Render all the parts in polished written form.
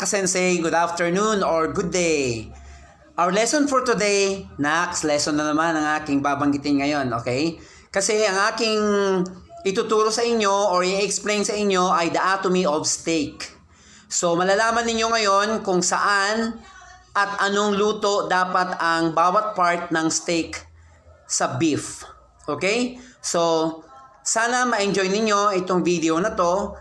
ka-sensei, good afternoon or good day. Our lesson for today, next lesson na naman ang aking babanggitin ngayon, okay? Kasi ang aking ituturo sa inyo or i-explain sa inyo ay the anatomy of steak. So malalaman ninyo ngayon kung saan at anong luto dapat ang bawat part ng steak sa beef. Okay? So sana ma-enjoy ninyo itong video na to.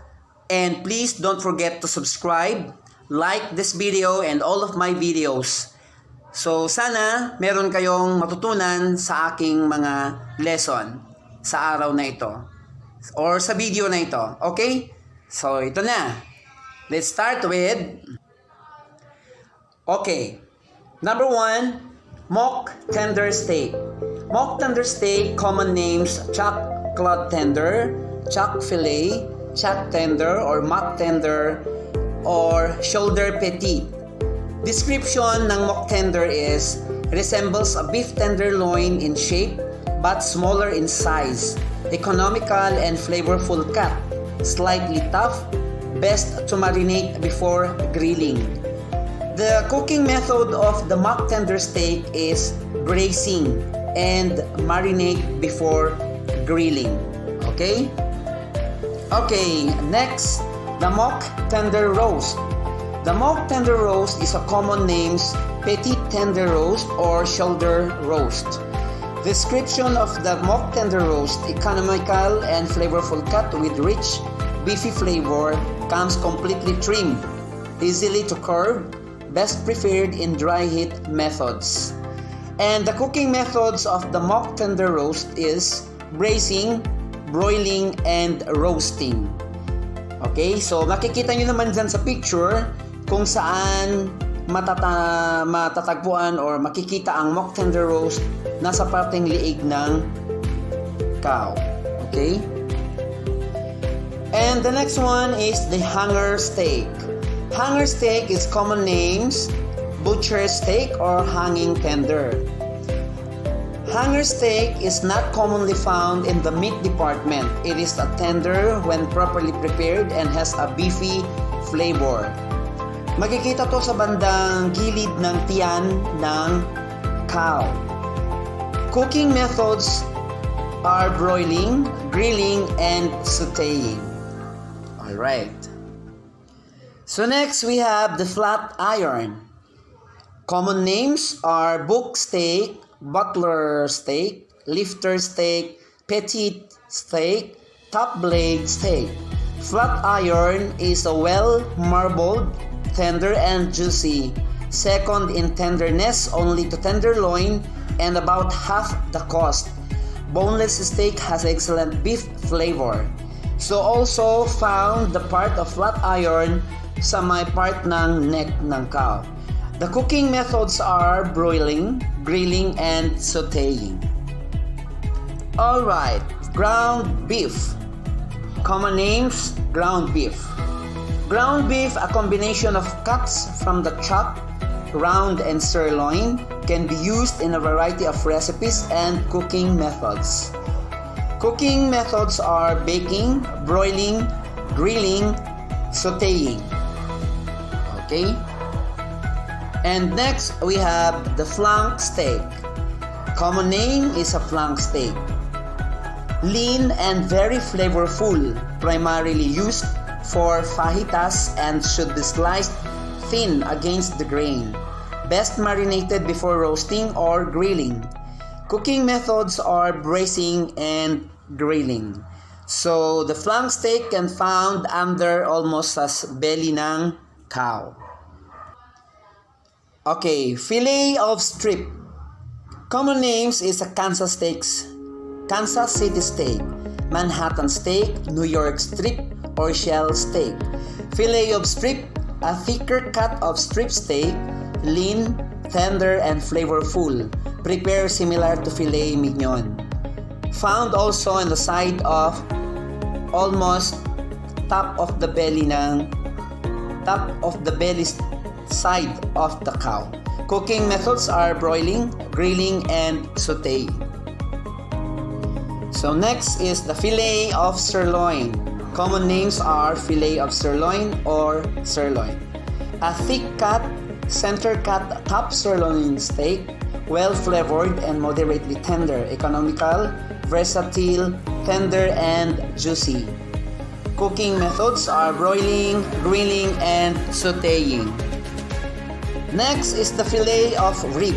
And please don't forget to subscribe, like this video and all of my videos. So sana meron kayong matutunan sa aking mga lesson sa araw na ito or sa video na ito. Okay? So ito na. Let's start with Number 1, mock tender steak. Mock tender steak, common names chuck claw tender, chuck fillet, chuck tender or mock tender or shoulder petit. Description ng mock tender is resembles a beef tenderloin in shape but smaller in size, economical and flavorful cut, slightly tough, best to marinate before grilling. The cooking method of the mock tender steak is braising and marinate before grilling. Okay? Okay, next, the mock tender roast. The mock tender roast is a common name petit tender roast or shoulder roast. Description of the mock tender roast, economical and flavorful cut with rich beefy flavor, comes completely trimmed, easily to curve, best preferred in dry heat methods. And the cooking methods of the mock tender roast is braising, broiling, and roasting. Okay, so makikita nyo naman dyan sa picture kung saan matatagpuan or makikita ang mock tender roast nasa parteng liig ng cow. Okay? And the next one is the hanger steak. Hanger steak is common names butcher steak or hanging tender. Hanger steak is not commonly found in the meat department. It is a tender when properly prepared and has a beefy flavor. Makikita to sa bandang gilid ng tiyan ng cow. Cooking methods are broiling, grilling, and sautéing. Alright. So next we have the flat iron. Common names are book steak, butler steak, lifter steak, petite steak, top blade steak. Flat iron is a well-marbled, tender and juicy, second in tenderness only to tenderloin and about half the cost. Boneless steak has excellent beef flavor. So also found the part of flat iron sa may part ng neck ng cow. The cooking methods are broiling, grilling, and sautéing. Alright, ground beef. Common names, ground beef. Ground beef, a combination of cuts from the chop, round, and sirloin, can be used in a variety of recipes and cooking methods. Cooking methods are baking, broiling, grilling, sautéing. Okay? And next, we have the flank steak. Common name is a flank steak. Lean and very flavorful, primarily used for fajitas and should be sliced thin against the grain. Best marinated before roasting or grilling. Cooking methods are braising and grilling. So, the flank steak can found under almost as belly ng cow. Okay, fillet of strip. Common names is a Kansas City steak, Manhattan steak, New York strip, or shell steak. Fillet of strip, a thicker cut of strip steak, lean, tender, and flavorful. Prepare similar to filet mignon. Found also on the side of almost top of the belly side of the cow. Cooking methods are broiling, grilling, and sautéing. So next is the fillet of sirloin. Common names are fillet of sirloin or sirloin. A thick cut, center cut top sirloin steak, well flavored and moderately tender, economical, versatile, tender, and juicy. Cooking methods are broiling, grilling, and sautéing. Next is the fillet of rib.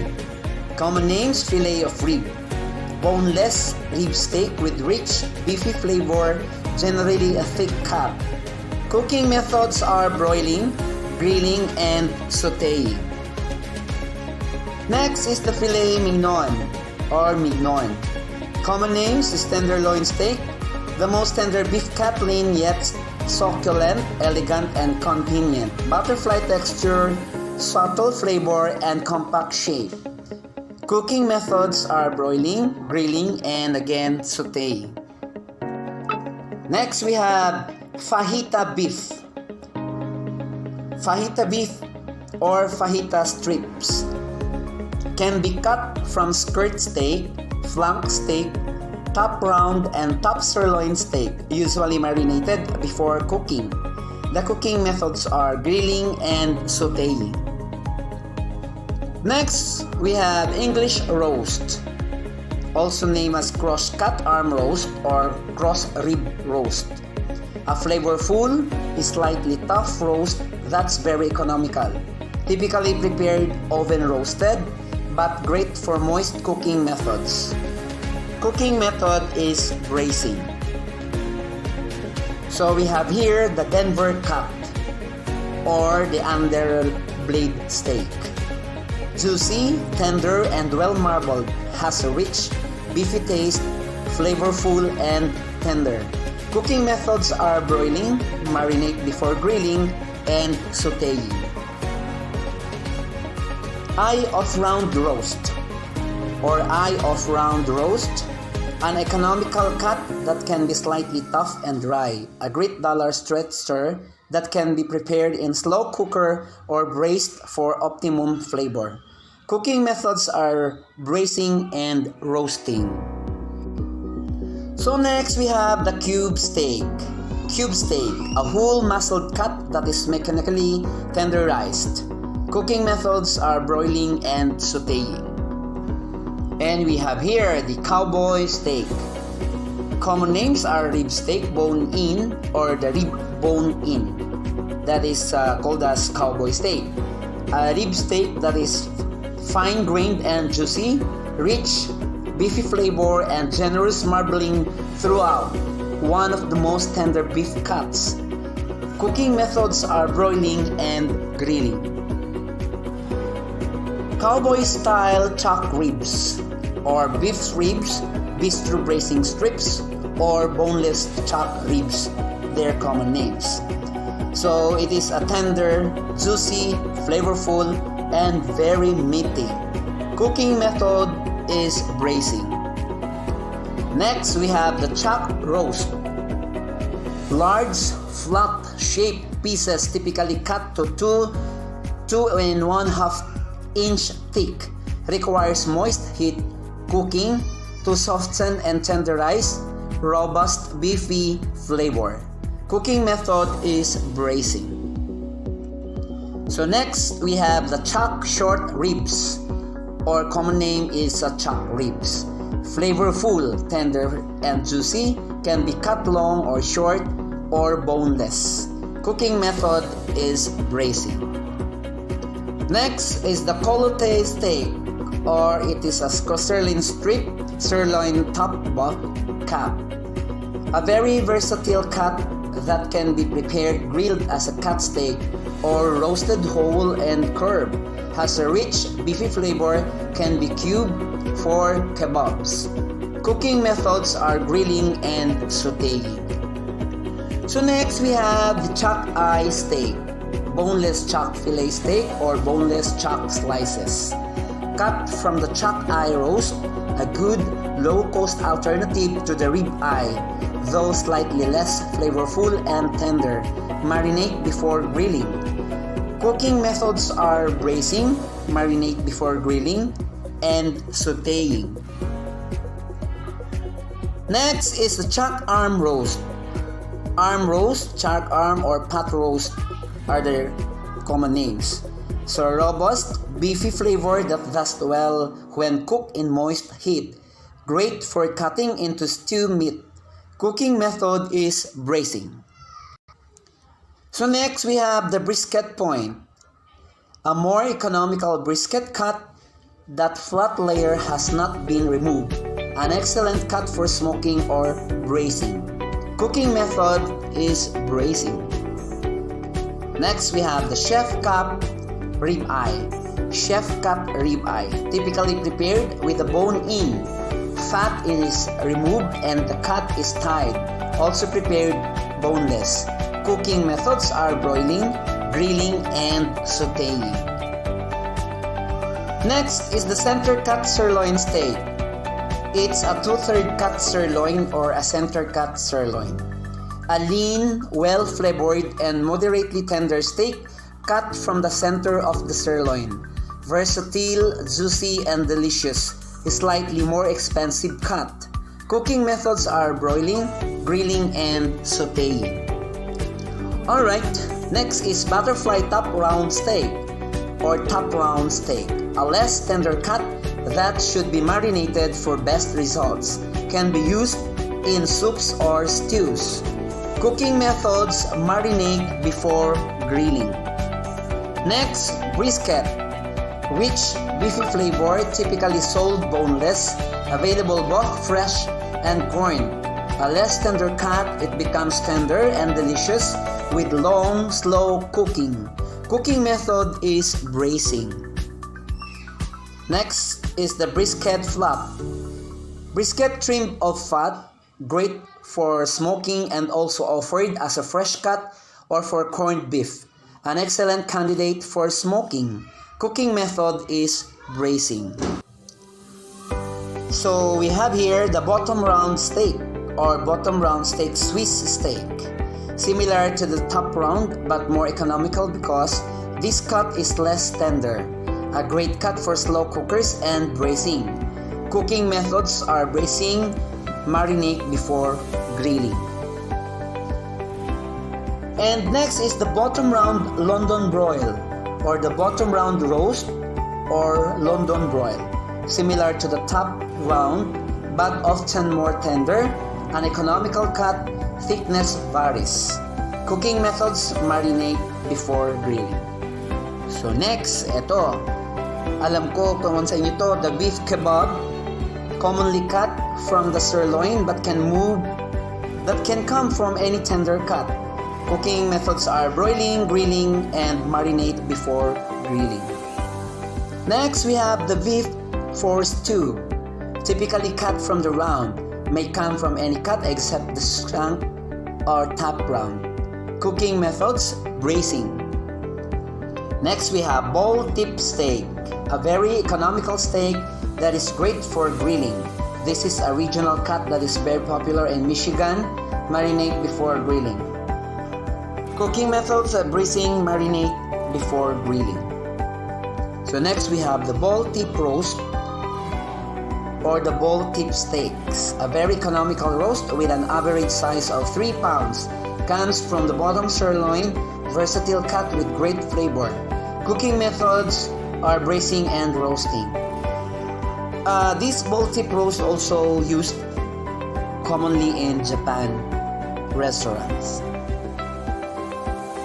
Common names: fillet of rib. Boneless rib steak with rich, beefy flavor, generally a thick cut. Cooking methods are broiling, grilling, and sautéing. Next is the filet mignon or mignon. Common names is tenderloin steak, the most tender beef cut, lean yet succulent, elegant, and convenient. Butterfly texture, subtle flavor, and compact shape. Cooking methods are broiling, grilling, and again sautéing. Next we have fajita beef. Fajita beef or fajita strips can be cut from skirt steak, flank steak, top round, and top sirloin steak, usually marinated before cooking. The cooking methods are grilling and sautéing. Next, we have English roast, also named as cross-cut arm roast or cross-rib roast. A flavorful, slightly tough roast that's very economical. Typically prepared oven roasted, but great for moist cooking methods. Cooking method is braising. So we have here the Denver cut or the underblade steak. Juicy, tender, and well marbled, has a rich, beefy taste, flavorful, and tender. Cooking methods are broiling, marinate before grilling, and sautéing. Eye of round roast or eye of round roast, an economical cut that can be slightly tough and dry, a great dollar stretcher that can be prepared in slow cooker or braised for optimum flavor. Cooking methods are braising and roasting. So next we have the cube steak. Cube steak, a whole muscled cut that is mechanically tenderized. Cooking methods are broiling and sautéing. And we have here the cowboy steak. Common names are rib steak bone in or the rib bone in. That is called as cowboy steak. A rib steak that is fine-grained and juicy, rich, beefy flavor, and generous marbling throughout. One of the most tender beef cuts. Cooking methods are broiling and grilling. Cowboy-style chuck ribs or beef ribs, bistro braising strips, or boneless chuck ribs, their common names. So it is a tender, juicy, flavorful, and very meaty. Cooking method is braising. Next, we have the chuck roast. Large, flat-shaped pieces typically cut to 2.5 inch thick. Requires moist heat cooking to soften and tenderize robust beefy flavor. Cooking method is braising. So next, we have the chuck short ribs, or common name is chuck ribs. Flavorful, tender, and juicy, can be cut long or short or boneless. Cooking method is braising. Next is the colote steak, or it is a sirloin strip, sirloin top cut. A very versatile cut that can be prepared grilled as a cut steak or roasted whole and curved. Has a rich, beefy flavor, can be cubed for kebabs. Cooking methods are grilling and sautéing. So next we have the chuck eye steak, boneless chuck fillet steak or boneless chuck slices. Cut from the chuck eye roast, a good low-cost alternative to the rib eye, though slightly less flavorful and tender. Marinate before grilling. Cooking methods are braising, marinate before grilling, and sautéing. Next is the chuck arm roast. Arm roast, chuck arm, or pot roast are the common names. So robust, beefy flavor that does well when cooked in moist heat. Great for cutting into stew meat. Cooking method is braising. So next we have the brisket point. A more economical brisket cut that flat layer has not been removed. An excellent cut for smoking or braising. Cooking method is braising. Next we have the chef cut ribeye. Chef cut ribeye, typically prepared with the bone in. Fat is removed and the cut is tied. Also prepared boneless. Cooking methods are broiling, grilling, and sautéing. Next is the center cut sirloin steak. It's a 2/3 cut sirloin or a center cut sirloin. A lean, well-flavored, and moderately tender steak cut from the center of the sirloin. Versatile, juicy, and delicious. Slightly more expensive cut. Cooking methods are broiling, grilling, and sautéing. Alright, next is butterfly top round steak or top round steak. A less tender cut that should be marinated for best results. Can be used in soups or stews. Cooking methods: marinate before grilling. Next, brisket. Rich, beefy flavor, typically sold boneless, available both fresh and corned. A less tender cut, it becomes tender and delicious with long, slow cooking. Cooking method is braising. Next is the brisket flap. Brisket trimmed of fat, great for smoking and also offered as a fresh cut or for corned beef. An excellent candidate for smoking. Cooking method is braising. So we have here the bottom round steak or bottom round steak Swiss steak. Similar to the top round but more economical because this cut is less tender. A great cut for slow cookers and braising. Cooking methods are braising, marinate before grilling. And next is the bottom round London broil or the bottom round roast or London broil. Similar to the top round but often more tender. An economical cut, thickness varies. Cooking methods: marinate before grilling. So next, ito. Alam ko kung sa inyo to, the beef kebab, commonly cut from the sirloin but can come from any tender cut. Cooking methods are broiling, grilling, and marinate before grilling. Next, we have the beef for stew, typically cut from the round. May come from any cut except the shank or top round. Cooking methods: braising. Next, we have bowl-tip steak, a very economical steak that is great for grilling. This is a regional cut that is very popular in Michigan. Marinate before grilling. Cooking methods: braising, marinate before grilling. So next we have the bowl-tip roast or the bowl-tip steaks, a very economical roast with an average size of 3 pounds. Comes from the bottom sirloin, versatile cut with great flavor. Cooking methods are braising and roasting. This bowl-tip roast also used commonly in Japan restaurants.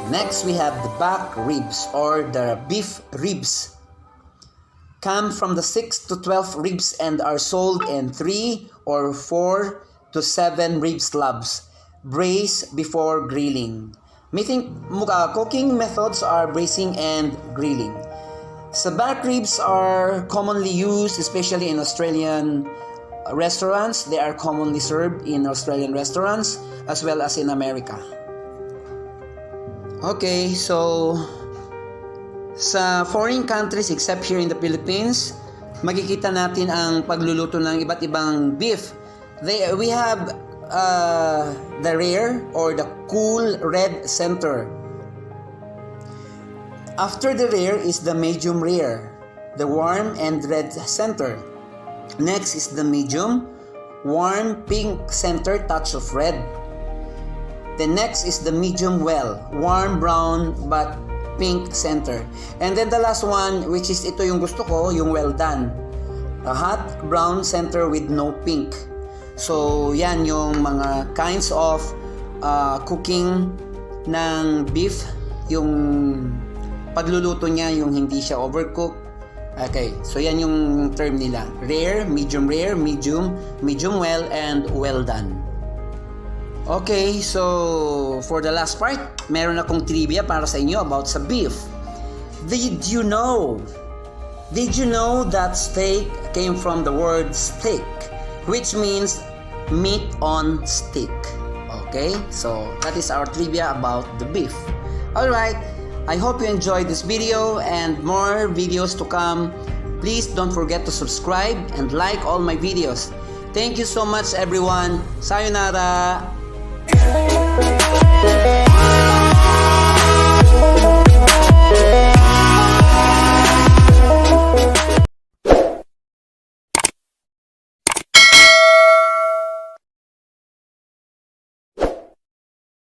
Next, we have the back ribs or the beef ribs. Come from the 6 to 12 ribs and are sold in 3 or 4 to 7 rib slabs. Braise before grilling. Cooking methods are braising and grilling. So back ribs are commonly used, especially in Australian restaurants. They are commonly served in Australian restaurants as well as in America. Okay, so sa foreign countries except here in the Philippines, makikita natin ang pagluluto ng iba't ibang beef. We have the rare or the cool red center. After the rare is the medium rare, the warm and red center. Next is the medium, warm pink center, touch of red. The next is the medium well, warm brown but pink center. And then the last one, which is ito yung gusto ko, yung well done. A hot brown center with no pink. So, yan yung mga kinds of cooking ng beef. Yung pagluluto niya, yung hindi siya overcook. Okay, so yan yung term nila. Rare, medium, medium well, and well done. Okay, so for the last part, meron akong trivia para sa inyo about sa beef. Did you know that steak came from the word stick, which means meat on stick? Okay, so that is our trivia about the beef. Alright, I hope you enjoyed this video and more videos to come. Please don't forget to subscribe and like all my videos. Thank you so much everyone. Sayonara!